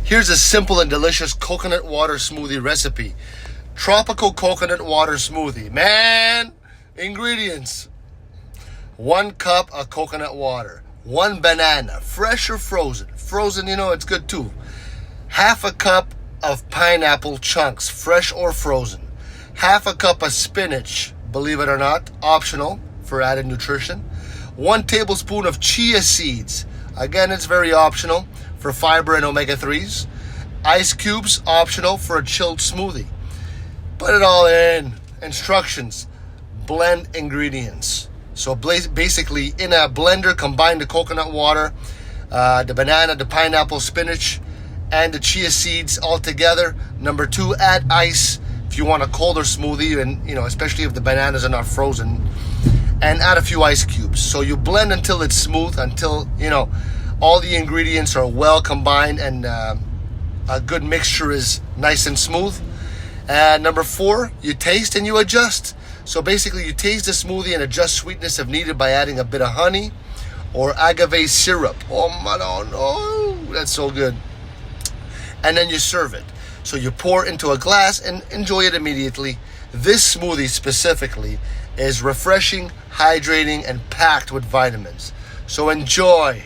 Here's a simple and delicious coconut water smoothie recipe. Tropical coconut water smoothie. Man, ingredients. 1 cup of coconut water. 1 banana, fresh or frozen. Frozen, it's good too. Half a cup of pineapple chunks, fresh or frozen. Half a cup of spinach, believe it or not, optional for added nutrition. 1 tablespoon of chia seeds. Again, it's very optional for fiber and omega-3s. Ice cubes, optional for a chilled smoothie. Put it all in. Instructions. Blend ingredients. So basically, in a blender, combine the coconut water, the banana, the pineapple, spinach, and the chia seeds all together. Number 2, add ice if you want a colder smoothie, and especially if the bananas are not frozen. And add a few ice cubes. So you blend until it's smooth, until all the ingredients are well combined and a good mixture is nice and smooth. And number 4, you taste and you adjust. So basically, you taste the smoothie and adjust sweetness if needed by adding a bit of honey or agave syrup. Oh, that's so good. And then you serve it. So you pour into a glass and enjoy it immediately. This smoothie specifically is refreshing, hydrating, and packed with vitamins. So enjoy.